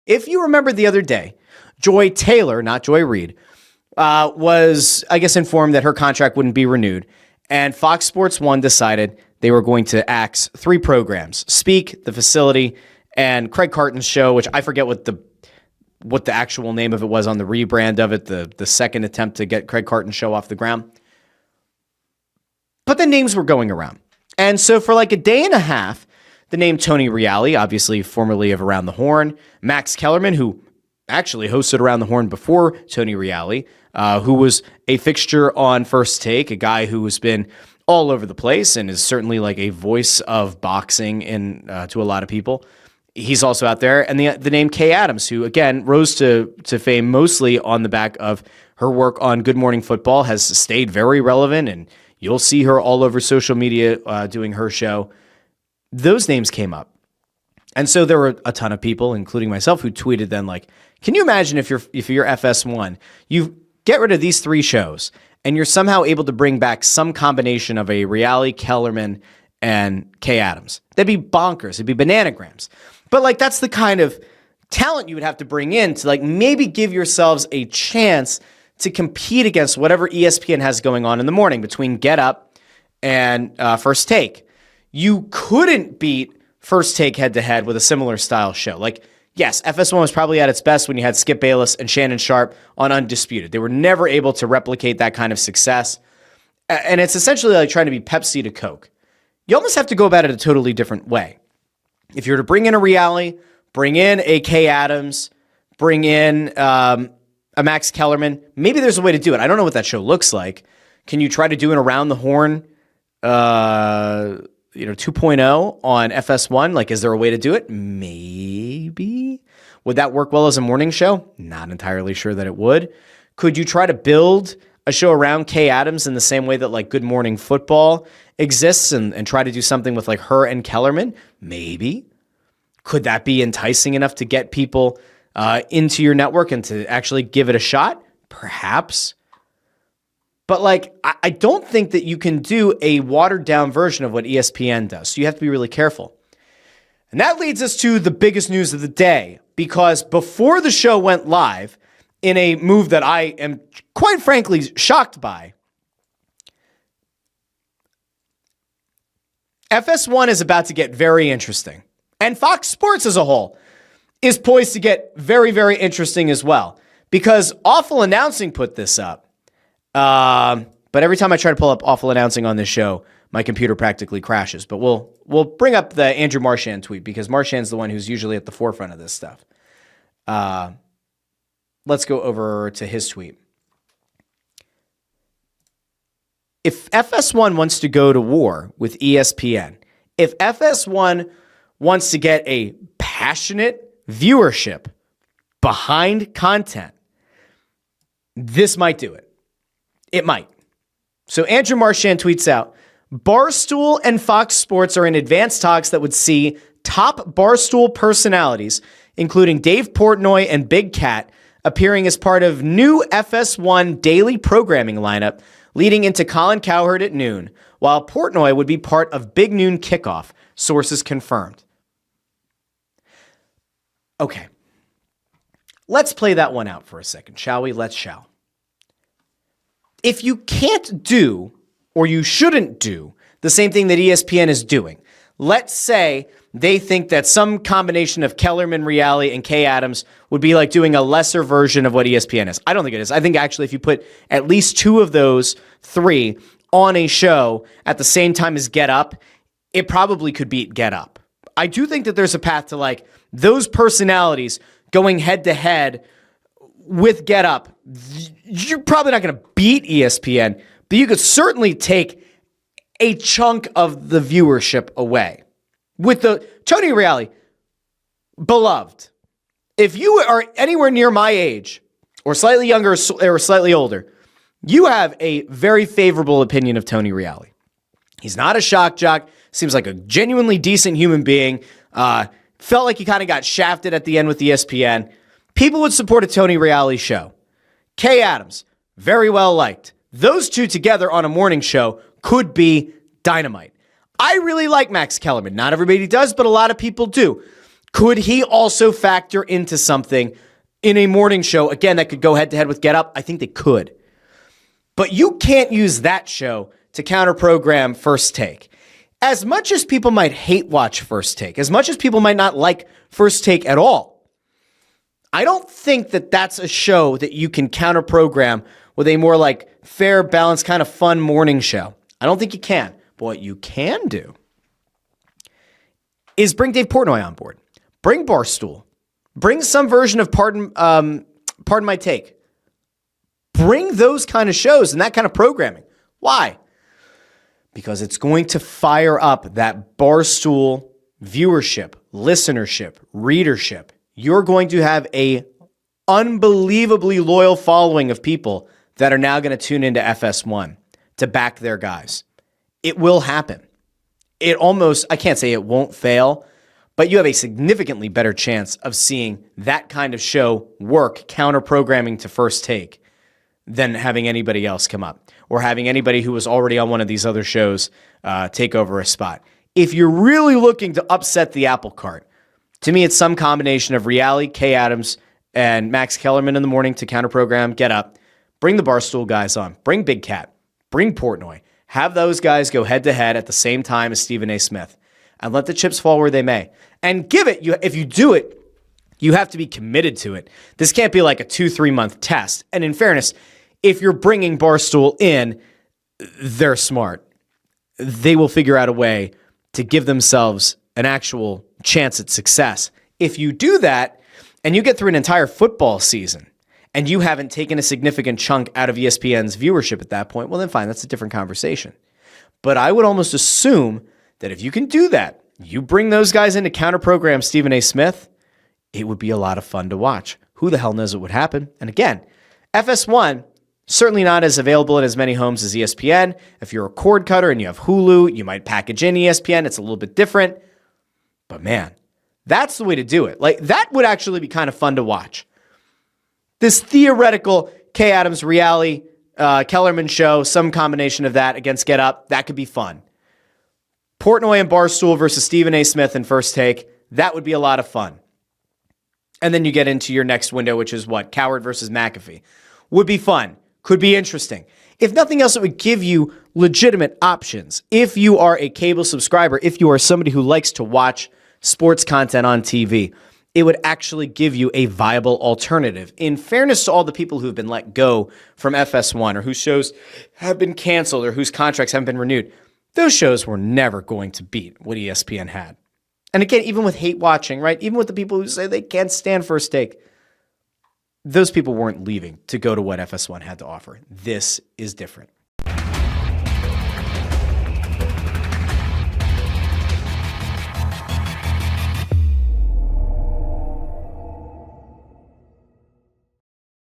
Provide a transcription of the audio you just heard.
If you remember the other day, Joy Taylor, not Joy Reid, was, I guess, informed that her contract wouldn't be renewed. And Fox Sports 1 decided they were going to axe 3 programs: Speak, The Facility, and Craig Carton's show, which I forget what the actual name of it was on the rebrand of it, the second attempt to get Craig Carton's show off the ground. But the names were going around. And so for like a day and a half, the name Tony Reali, obviously formerly of Around the Horn, Max Kellerman, who actually hosted Around the Horn before Tony Reali, who was a fixture on First Take, a guy who has been all over the place and is certainly like a voice of boxing to a lot of people. He's also out there. And the name Kay Adams, who, again, rose to fame mostly on the back of her work on Good Morning Football, has stayed very relevant, and you'll see her all over social media doing her show. Those names came up. And so there were a ton of people, including myself, who tweeted then like, can you imagine if you're FS1, you get rid of these 3 shows and you're somehow able to bring back some combination of a Reali, Kellerman, and Kay Adams? That'd be bonkers. It'd be bananagrams. But like, that's the kind of talent you would have to bring in to like maybe give yourselves a chance to compete against whatever ESPN has going on in the morning between Get Up and First Take. You couldn't beat First Take head-to-head with a similar style show. Like, yes, FS1 was probably at its best when you had Skip Bayless and Shannon Sharp on Undisputed. They were never able to replicate that kind of success. And it's essentially like trying to be Pepsi to Coke. You almost have to go about it a totally different way. If you're to bring in a Reali, bring in a Kay Adams, bring in a Max Kellerman, maybe there's a way to do it. I don't know what that show looks like. Can you try to do an Around the Horn 2.0 on FS1? Like, is there a way to do it? Maybe. Would that work well as a morning show? Not entirely sure that it would. Could you try to build a show around Kay Adams in the same way that like Good Morning Football exists and try to do something with like her and Kellerman? Maybe. Could that be enticing enough to get people into your network and to actually give it a shot? Perhaps. But like, I don't think that you can do a watered down version of what ESPN does. So you have to be really careful. And that leads us to the biggest news of the day, because before the show went live, in a move that I am quite frankly shocked by, FS1 is about to get very interesting. And Fox Sports as a whole is poised to get very, very interesting as well. Because Awful Announcing put this up. But every time I try to pull up Awful Announcing on this show, my computer practically crashes. But we'll bring up the Andrew Marchand tweet, because Marchand's the one who's usually at the forefront of this stuff. Let's go over to his tweet. If FS1 wants to go to war with ESPN, if FS1 wants to get a passionate viewership behind content, this might do it. It might. So Andrew Marchand tweets out, Barstool and Fox Sports are in advanced talks that would see top Barstool personalities, including Dave Portnoy and Big Cat, appearing as part of new FS1 daily programming lineup leading into Colin Cowherd at noon, while Portnoy would be part of Big Noon Kickoff, sources confirmed. Okay. Let's play that one out for a second, shall we? Shall. If you can't do, or you shouldn't do, the same thing that ESPN is doing, let's say they think that some combination of Kellerman, Reali, and Kay Adams would be like doing a lesser version of what ESPN is. I don't think it is. I think actually if you put at least 2 of those 3 on a show at the same time as Get Up, it probably could beat Get Up. I do think that there's a path to like those personalities going head to head with Get Up. You're probably not going to beat ESPN, but you could certainly take a chunk of the viewership away. With the Tony Reali, beloved, if you are anywhere near my age or slightly younger or slightly older, you have a very favorable opinion of Tony Reali. He's not a shock jock. Seems like a genuinely decent human being. Felt like he kind of got shafted at the end with ESPN. People would support a Tony Reali show. Kay Adams, very well liked. Those 2 together on a morning show could be dynamite. I really like Max Kellerman. Not everybody does, but a lot of people do. Could he also factor into something in a morning show, again, that could go head-to-head with Get Up? I think they could. But you can't use that show to counter-program First Take. As much as people might hate watch First Take, as much as people might not like First Take at all, I don't think that that's a show that you can counter-program with a more like fair, balanced, kind of fun morning show. I don't think you can. But what you can do is bring Dave Portnoy on board. Bring Barstool. Bring some version of Pardon My Take. Bring those kind of shows and that kind of programming. Why? Because it's going to fire up that Barstool viewership, listenership, readership. You're going to have a unbelievably loyal following of people that are now going to tune into FS1 to back their guys. It will happen. I can't say it won't fail, but you have a significantly better chance of seeing that kind of show work counter-programming to First Take than having anybody else come up or having anybody who was already on one of these other shows take over a spot. If you're really looking to upset the apple cart, to me, it's some combination of Reale, Kay Adams, and Max Kellerman in the morning to counter-program, Get Up. Bring the Barstool guys on. Bring Big Cat. Bring Portnoy. Have those guys go head-to-head at the same time as Stephen A. Smith. And let the chips fall where they may. And give it, if you do it, you have to be committed to it. This can't be like a 2-3 month test. And in fairness, if you're bringing Barstool in, they're smart. They will figure out a way to give themselves an actual chance at success. If you do that, and you get through an entire football season, and you haven't taken a significant chunk out of ESPN's viewership at that point, well, then fine, that's a different conversation. But I would almost assume that if you can do that, you bring those guys in to counter-program Stephen A. Smith, it would be a lot of fun to watch. Who the hell knows what would happen? And again, FS1, certainly not as available in as many homes as ESPN. If you're a cord cutter and you have Hulu, you might package in ESPN. It's a little bit different. But man, that's the way to do it. Like, that would actually be kind of fun to watch. This theoretical Kay Adams, Reale, Kellerman show, some combination of that against Get Up, that could be fun. Portnoy and Barstool versus Stephen A. Smith in First Take, that would be a lot of fun. And then you get into your next window, which is what? Coward versus McAfee. Would be fun. Could be interesting. If nothing else, it would give you legitimate options. If you are a cable subscriber, if you are somebody who likes to watch sports content on TV, it would actually give you a viable alternative. In fairness to all the people who have been let go from FS1 or whose shows have been canceled or whose contracts haven't been renewed, those shows were never going to beat what ESPN had. And again, even with hate watching, right? Even with the people who say they can't stand First Take, those people weren't leaving to go to what FS1 had to offer. This is different.